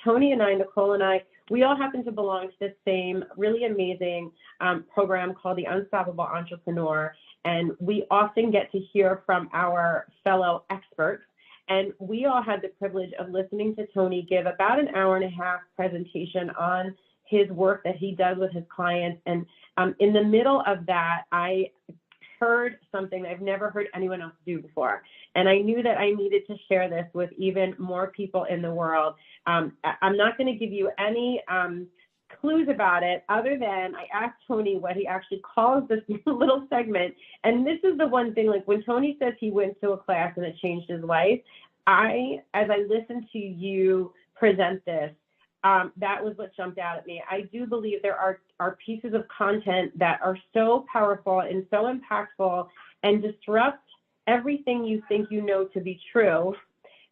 Tony and I, Nicole and I, we all happen to belong to the same really amazing program called the Unstoppable Entrepreneur. And we often get to hear from our fellow experts. And we all had the privilege of listening to Tony give about an hour-and-a-half presentation on his work that he does with his clients. And in the middle of that, I heard something I've never heard anyone else do before. And I knew that I needed to share this with even more people in the world. I'm not going to give you any clues about it other than I asked Tony what he actually calls this little segment. And this is the one thing, like when Tony says he went to a class and it changed his life, as I listened to you present this, that was what jumped out at me. I do believe there are pieces of content that are so powerful and so impactful and disrupt everything you think you know to be true,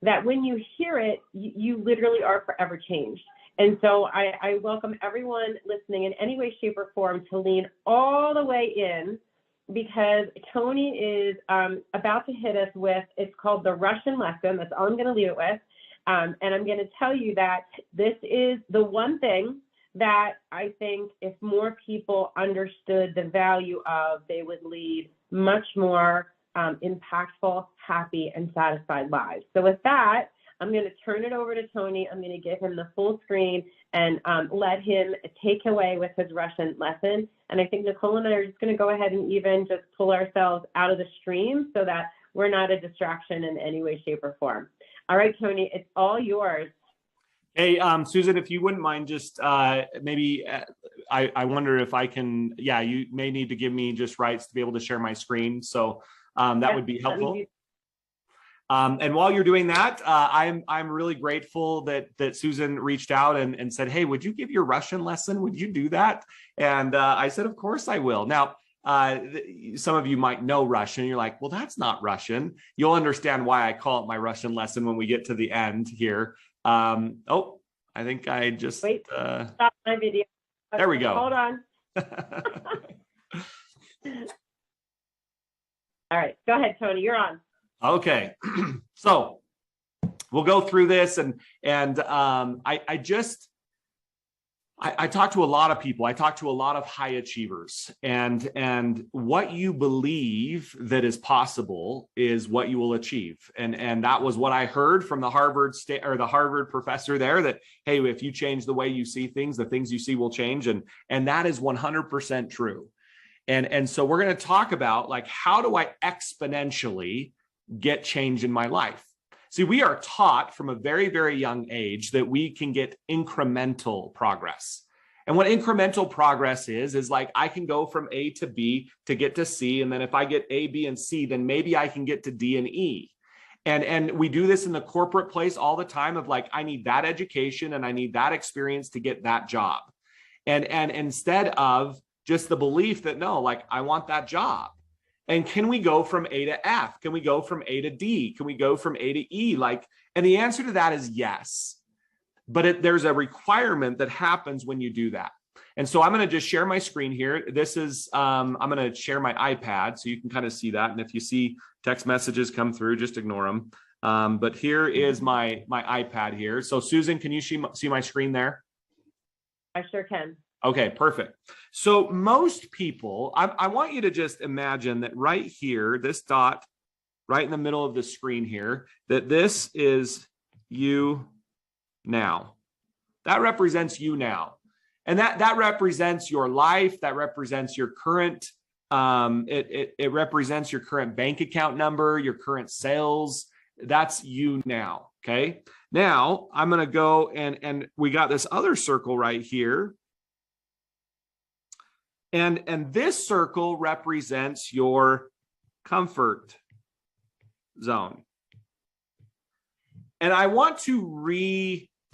that when you hear it, you literally are forever changed. And so I welcome everyone listening in any way, shape, or form to lean all the way in, because Tony is about to hit us with, it's called the Russian lesson. That's all I'm going to leave it with. And I'm going to tell you that this is the one thing that I think if more people understood the value of, they would lead much more impactful, happy, and satisfied lives. So with that, I'm going to turn it over to Tony. I'm going to give him the full screen and let him take away with his Russian lesson. And I think Nicole and I are just going to go ahead and even just pull ourselves out of the stream so that we're not a distraction in any way, shape, or form. All right, Tony, it's all yours. Hey, Susan, if you wouldn't mind just maybe, I wonder if I can, you may need to give me just rights to be able to share my screen. So that would be helpful. And while you're doing that, I'm really grateful that Susan reached out and said, hey, would you give your Russian lesson? Would you do that? And I said, of course I will. Now, some of you might know Russian. You're like, well, that's not Russian. You'll understand why I call it my Russian lesson when we get to the end here. Oh, I think I just wait. Stop my video. There we go. Hold on. All right, go ahead, Tony. You're on. Okay, so we'll go through this, and I talk to a lot of people. I talk to a lot of high achievers, and what you believe that is possible is what you will achieve. And that was what I heard from the Harvard professor there, that, hey, if you change the way you see things, the things you see will change. And that is 100% true. And so we're going to talk about, like, how do I exponentially get change in my life? See, we are taught from a very, very young age that we can get incremental progress. And what incremental progress is like, I can go from A to B to get to C. And then if I get A, B, and C, then maybe I can get to D and E. And we do this in the corporate place all the time of, like, I need that education and I need that experience to get that job. And instead of just the belief that, no, like, I want that job. And can we go from A to F? Can we go from A to D? Can we go from A to E? And the answer to that is yes. But there's a requirement that happens when you do that. And so I'm going to just share my screen here. This is, I'm going to share my iPad so you can kind of see that. And if you see text messages come through, just ignore them. But here is my iPad here. So Susan, can you see my screen there? I sure can. Okay, perfect. So most people, I want you to just imagine that right here, this dot right in the middle of the screen here, that this is you now. That represents you now. And that represents your life. That represents your current, it represents your current bank account number, your current sales. That's you now, okay? Now, I'm going to go and we got this other circle right here. And this circle represents your comfort zone. And I want to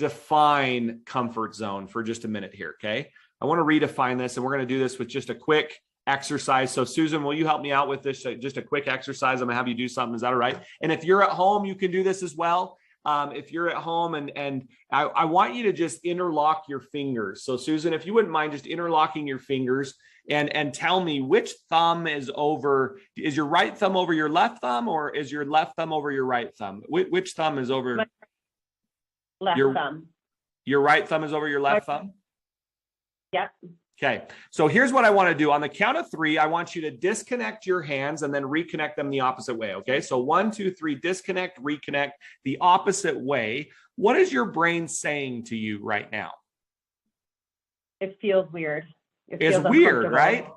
redefine comfort zone for just a minute here, okay? I want to redefine this, and we're going to do this with just a quick exercise. So Susan, will you help me out with this? Just a quick exercise. I'm going to have you do something. Is that all right? And if you're at home, you can do this as well. If you're at home, and I want you to just interlock your fingers. So Susan, if you wouldn't mind just interlocking your fingers and tell me which thumb is your right thumb over your left thumb, or is your left thumb over your right thumb? Which thumb is over? Left thumb. Your right thumb is over your left thumb? Yep. Okay, so here's what I want to do. On the count of 3, I want you to disconnect your hands and then reconnect them the opposite way, okay? So 1, 2, 3, disconnect, reconnect the opposite way. What is your brain saying to you right now? It feels weird. It's weird, right?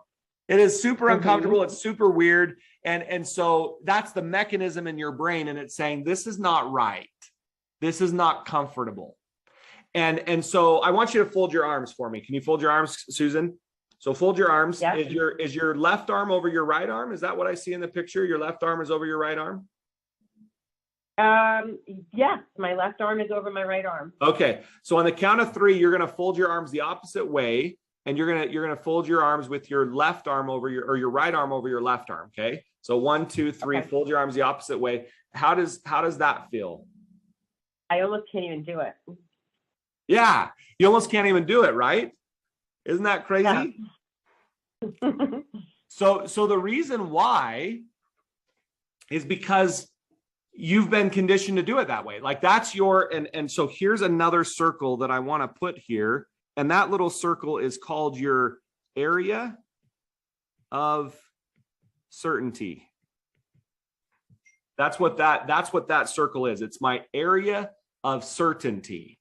It is super uncomfortable. It's super weird. And so that's the mechanism in your brain, and it's saying, this is not right. This is not comfortable. And so I want you to fold your arms for me. Can you fold your arms, Susan? So fold your arms. Yep. Is your left arm over your right arm? Is that what I see in the picture? Your left arm is over your right arm? Yes, my left arm is over my right arm. Okay. So on the count of 3, you're going to fold your arms the opposite way, and you're going to fold your arms with your left arm over your right arm over your left arm. Okay. So 1, 2, 3, okay. Fold your arms the opposite way. How does that feel? I almost can't even do it. Yeah, you almost can't even do it, right? Isn't that crazy? Yeah. So the reason why is because you've been conditioned to do it that way. Like that's and so here's another circle that I want to put here. And that little circle is called your area of certainty. That's what that circle is. It's my area of certainty.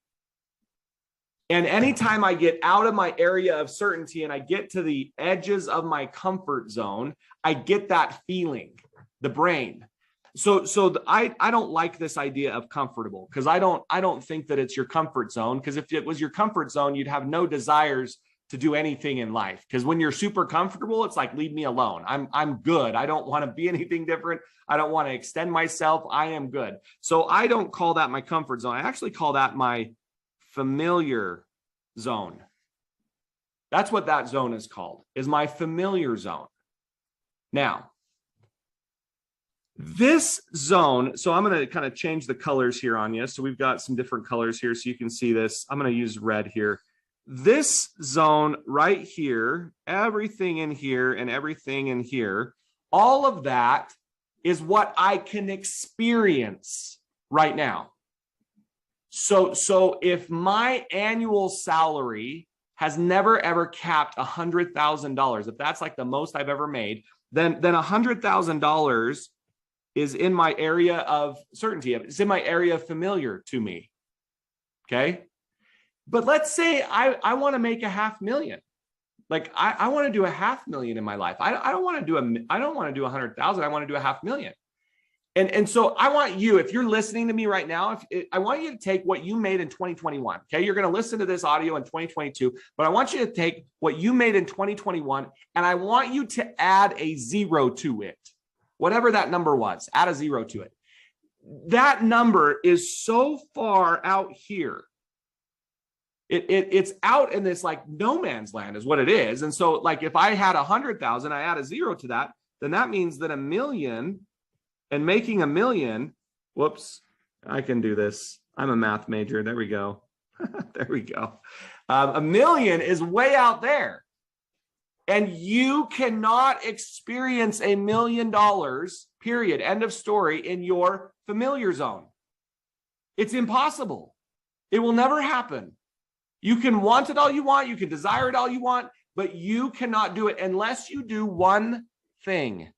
And anytime I get out of my area of certainty and I get to the edges of my comfort zone, I get that feeling, the brain. So I don't like this idea of comfortable, because I don't think that it's your comfort zone, because if it was your comfort zone, you'd have no desires to do anything in life. Because when you're super comfortable, it's like, leave me alone. I'm good. I don't want to be anything different. I don't want to extend myself. I am good. So I don't call that my comfort zone. I actually call that my familiar zone. That's what that zone is called, is my familiar zone. Now, this zone, so I'm going to kind of change the colors here on you. So we've got some different colors here so you can see this. I'm going to use red here. This zone right here, everything in here and everything in here, all of that is what I can experience right now. So if my annual salary has never ever capped $100,000, if that's like the most I've ever made, then $100,000 is in my area of certainty. It's in my area of familiar to me. Okay. But let's say I want to make $500,000. Like I want to do $500,000 in my life. I don't want to do 100,000. I want to do $500,000. And so I want you, if you're listening to me right now, I want you to take what you made in 2021. Okay. You're going to listen to this audio in 2022, but I want you to take what you made in 2021 and I want you to add a 0 to it. Whatever that number was, add a 0 to it. That number is so far out here. It's out in this like no man's land is what it is. And so like if I had 100,000, I add a 0 to that, then that means that 1 million and making 1 million, whoops, I can do this. I'm a math major. There we go. There we go. 1 million is way out there. And you cannot experience $1 million, period, end of story, in your familiar zone. It's impossible. It will never happen. You can want it all you want. You can desire it all you want, but you cannot do it unless you do one thing.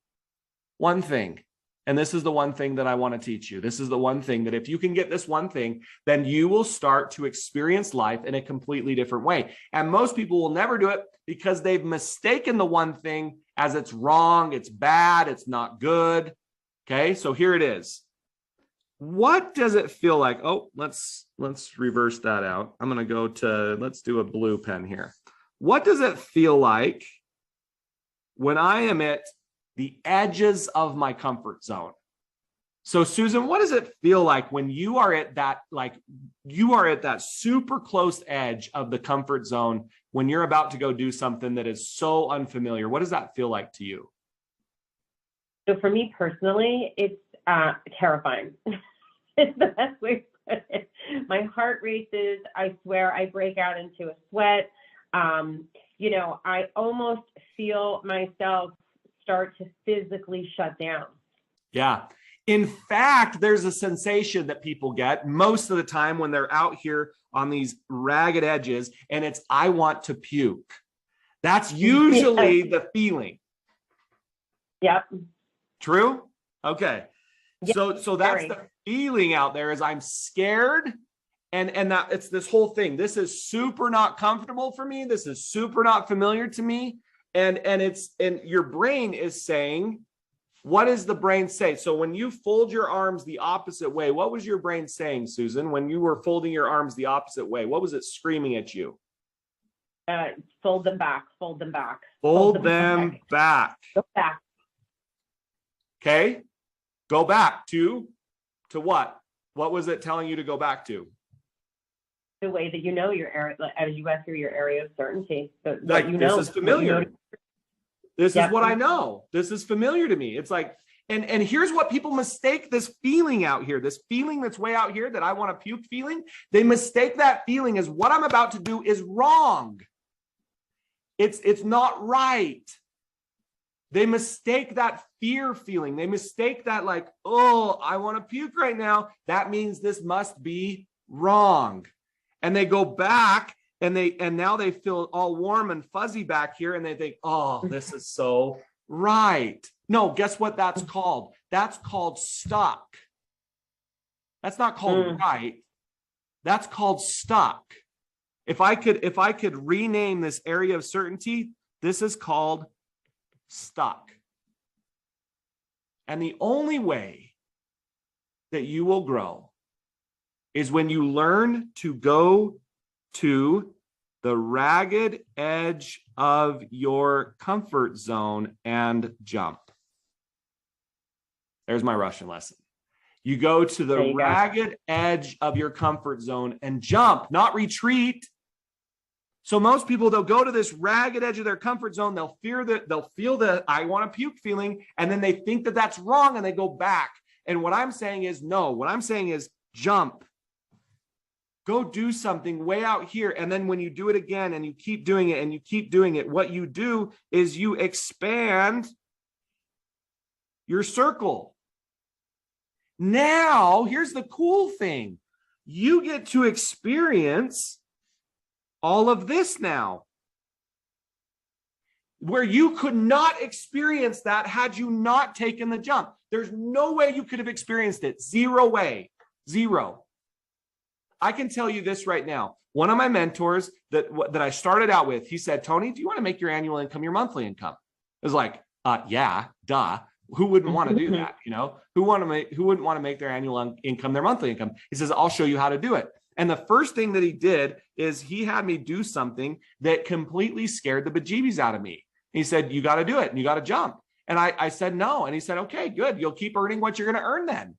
One thing. And this is the one thing that I want to teach you. This is the one thing that if you can get this one thing, then you will start to experience life in a completely different way. And most people will never do it because they've mistaken the one thing as it's wrong, it's bad, it's not good. Okay, so here it is. What does it feel like? Oh, let's reverse that out. I'm going to go to, let's do a blue pen here. What does it feel like when I am at the edges of my comfort zone? So Susan, what does it feel like when you are at that, like you are at that super close edge of the comfort zone when you're about to go do something that is so unfamiliar? What does that feel like to you? So for me personally, it's terrifying. It's the best way to put it. My heart races. I swear I break out into a sweat. I almost feel myself start to physically shut down. Yeah. In fact, there's a sensation that people get most of the time when they're out here on these ragged edges, and it's, I want to puke. That's usually the feeling. Yep. True? Okay. Yep. So that's the feeling out there, is I'm scared. And that it's this whole thing. This is super not comfortable for me. This is super not familiar to me. And your brain is saying, what does the brain say? So when you fold your arms the opposite way, what was your brain saying, Susan, when you were folding your arms the opposite way? What was it screaming at you? Fold them back, fold them back. Fold them back. Go back. Okay. Go back to what? What was it telling you to go back to? The way that you know your area, as you went through your area of certainty. Like, this is familiar. This is what I know. This is familiar to me. It's like, and here's what people mistake this feeling out here, this feeling that's way out here that I want to puke feeling. They mistake that feeling as what I'm about to do is wrong. It's not right. They mistake that fear feeling. They mistake that, like, oh, I want to puke right now. That means this must be wrong. And they go back and now they feel all warm and fuzzy back here, and they think, oh, this is so right. No, guess what that's called? That's called stuck. That's not called right. That's called stuck. If I could rename this area of certainty, this is called stuck. And the only way that you will grow is when you learn to go to the ragged edge of your comfort zone and jump. There's my Russian lesson. You go to the ragged edge of your comfort zone and jump, not retreat. So most people, they'll go to this ragged edge of their comfort zone. They'll feel the I want to puke feeling, and then they think that that's wrong, and they go back. And what I'm saying is no. What I'm saying is jump. Go do something way out here. And then when you do it again and you keep doing it and you keep doing it, what you do is you expand your circle. Now, here's the cool thing. You get to experience all of this now, where you could not experience that had you not taken the jump. There's no way you could have experienced it. Zero way. Zero. I can tell you this right now. One of my mentors that I started out with, he said, Tony, do you want to make your annual income your monthly income? I was like, yeah, duh. Who wouldn't want to do that? You know, who wouldn't want to make their annual income their monthly income? He says, I'll show you how to do it. And the first thing that he did is he had me do something that completely scared the bejeebies out of me. He said, you got to do it and you got to jump. And I said, no. And he said, okay, good. You'll keep earning what you're going to earn then.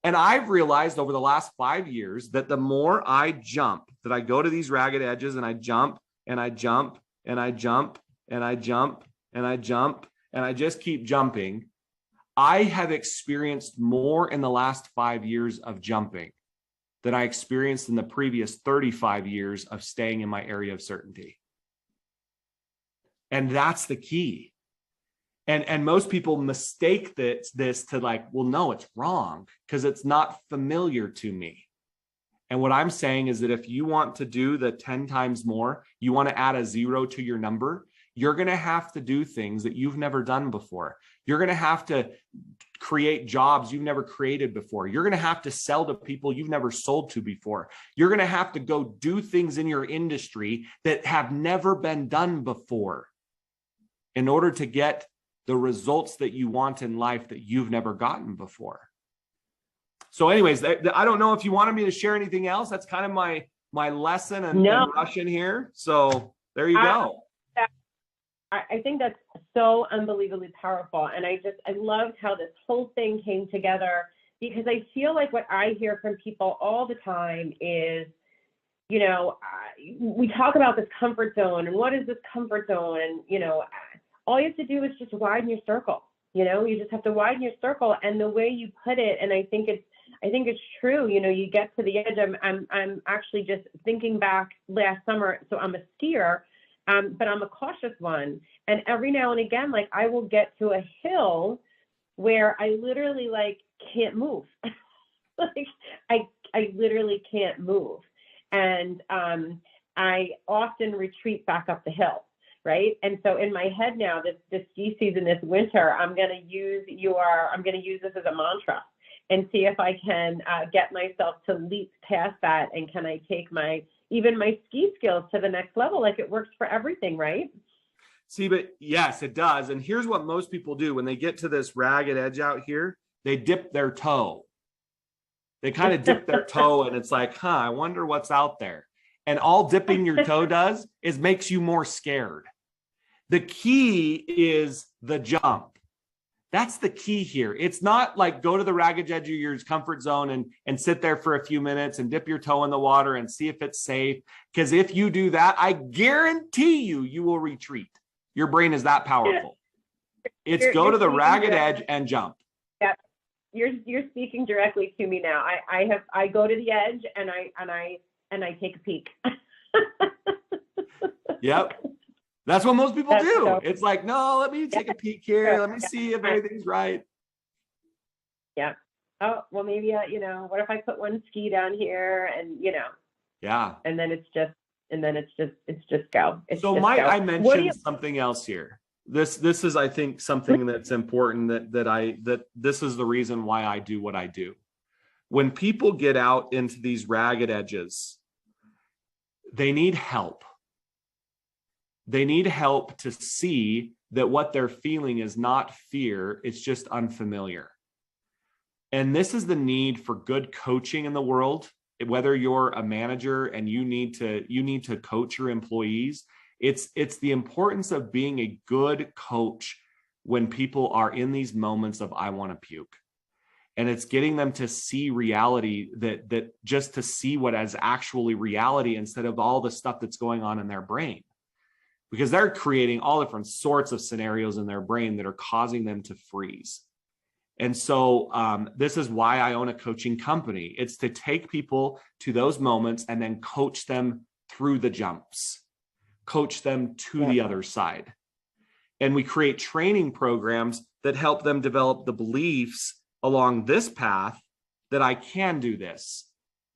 And I've realized over the last 5 years that the more I jump, that I go to these ragged edges and I jump and I jump and I jump and I jump and I jump and I just keep jumping, I have experienced more in the last 5 years of jumping than I experienced in the previous 35 years of staying in my area of certainty. And that's the key. And most people mistake this to like, well, no, it's wrong because it's not familiar to me. And what I'm saying is that if you want to do the 10 times more, you want to add a 0 to your number, you're going to have to do things that you've never done before. You're going to have to create jobs you've never created before. You're going to have to sell to people you've never sold to before. You're going to have to go do things in your industry that have never been done before in order to get the results that you want in life that you've never gotten before. So anyways, I don't know if you wanted me to share anything else. That's kind of my lesson in Russian here. So there you go. I think that's so unbelievably powerful. And I loved how this whole thing came together, because I feel like what I hear from people all the time is, you know, we talk about this comfort zone and what is this comfort zone? And, you know, all you have to do is just widen your circle. You know, you just have to widen your circle. And the way you put it, and I think it's true. You know, you get to the edge. I'm actually just thinking back last summer. So I'm a skier, but I'm a cautious one. And every now and again, like I will get to a hill where I literally like can't move. Like I literally can't move. And I often retreat back up the hill, right? And so in my head now, this ski season, this winter, I'm going to use this as a mantra and see if I can get myself to leap past that. And can I take even my ski skills to the next level? Like, it works for everything, right? See, but yes, it does. And here's what most people do when they get to this ragged edge out here, they dip their toe. They kind of dip their toe and it's like, I wonder what's out there. And all dipping your toe does is makes you more scared. The key is the jump. That's the key here. It's not like go to the ragged edge of your comfort zone and sit there for a few minutes and dip your toe in the water and see if it's safe. Because if you do that, I guarantee you will retreat. Your brain is that powerful. It's go to the ragged edge and jump. Yeah, you're speaking directly to me now. I go to the edge and I take a peek. Yep. That's what most people do. It's like, no, let me take a peek here. Let me see if everything's right. Yeah. Oh, well, maybe, what if I put one ski down here and, Yeah. And then it's just go. I mentioned something else here. This is, I think, something that's important that this is the reason why I do what I do. When people get out into these ragged edges, they need help. They need help to see that what they're feeling is not fear, it's just unfamiliar. And this is the need for good coaching in the world. Whether you're a manager and you need to coach your employees, it's the importance of being a good coach when people are in these moments of I want to puke. And it's getting them to see reality, that just to see what is actually reality instead of all the stuff that's going on in their brain. Because they're creating all different sorts of scenarios in their brain that are causing them to freeze. And so this is why I own a coaching company. It's to take people to those moments and then coach them through the jumps, coach them to the other side. And we create training programs that help them develop the beliefs along this path that I can do this.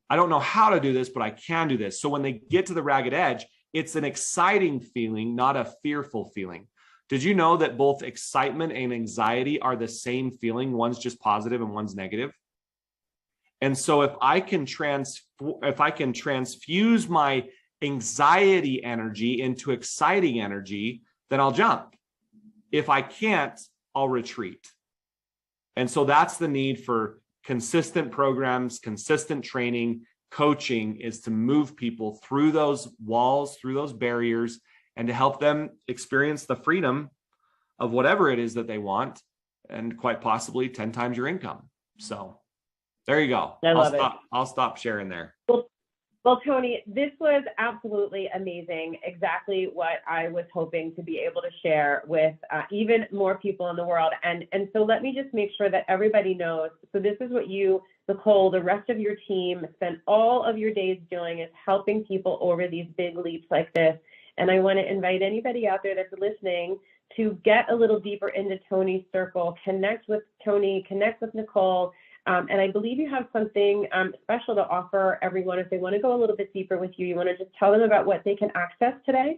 I don't know how to do this, but I can do this. So when they get to the ragged edge, it's an exciting feeling, not a fearful feeling. Did you know that both excitement and anxiety are the same feeling? One's just positive and one's negative. And so if I can transfuse my anxiety energy into exciting energy, then I'll jump. If I can't, I'll retreat. And so that's the need for consistent programs, consistent training. Coaching is to move people through those walls, through those barriers, and to help them experience the freedom of whatever it is that they want, and quite possibly 10 times your income. So there you go. I'll stop sharing there. Well, Tony, this was absolutely amazing. Exactly what I was hoping to be able to share with even more people in the world. And so let me just make sure that everybody knows. So this is what you, Nicole, the rest of your team spend all of your days doing, is helping people over these big leaps like this. And I want to invite anybody out there that's listening to get a little deeper into Tony's circle, connect with Tony, connect with Nicole. And I believe you have something special to offer everyone. If they want to go a little bit deeper with you, you want to just tell them about what they can access today?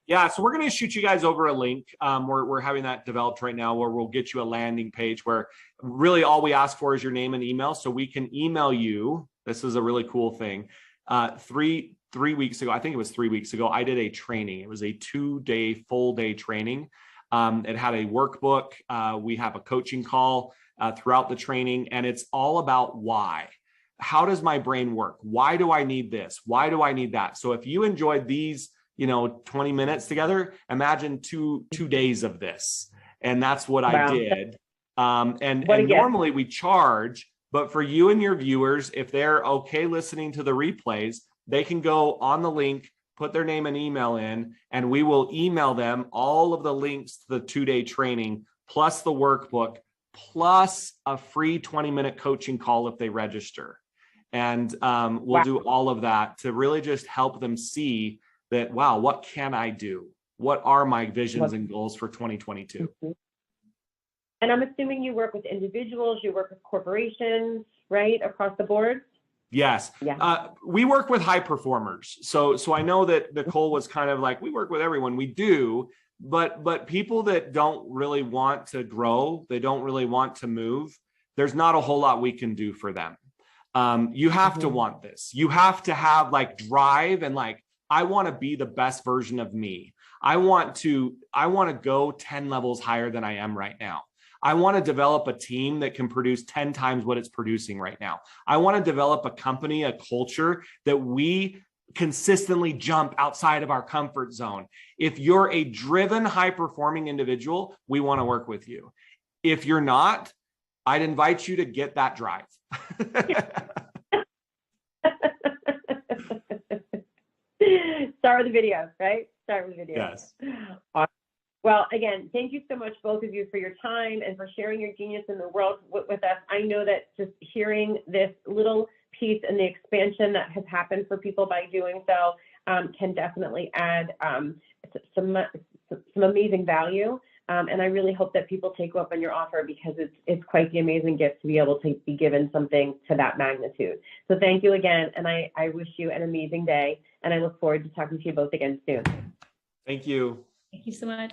Yeah, so we're going to shoot you guys over a link. We're having that developed right now, where we'll get you a landing page where really all we ask for is your name and email, so we can email you. This is a really cool thing. 3 weeks ago, I think it was 3 weeks ago, I did a training. It was a 2-day, full day training. It had a workbook. We have a coaching call throughout the training, and it's all about why. How does my brain work? Why do I need this? Why do I need that? So if you enjoyed these, 20 minutes together, imagine two days of this. And that's what I did. And normally we charge, but for you and your viewers, if they're okay listening to the replays, they can go on the link, put their name and email in, and we will email them all of the links to the 2-day training, plus the workbook, plus a free 20-minute coaching call if they register. And we'll do all of that to really just help them see that, wow, what can I do? What are my visions and goals for 2022? And I'm assuming you work with individuals, you work with corporations, right, across the board? Yes. Yeah. We work with high performers. So I know that Nicole was kind of like, we work with everyone. We do, but people that don't really want to grow, they don't really want to move, there's not a whole lot we can do for them. You have to want this. You have to have like drive and like, I want to be the best version of me. I want to go 10 levels higher than I am right now. I want to develop a team that can produce 10 times what it's producing right now. I want to develop a company, a culture that we consistently jump outside of our comfort zone. If you're a driven, high-performing individual, we want to work with you. If you're not, I'd invite you to get that drive. Start with the videos, right? Start with the videos. Yes. Awesome. Well, again, thank you so much, both of you, for your time and for sharing your genius in the world with us. I know that just hearing this little piece and the expansion that has happened for people by doing so can definitely add some amazing value. And I really hope that people take you up on your offer, because it's quite the amazing gift to be able to be given something to that magnitude. So thank you again, and I wish you an amazing day, and I look forward to talking to you both again soon. Thank you. Thank you so much.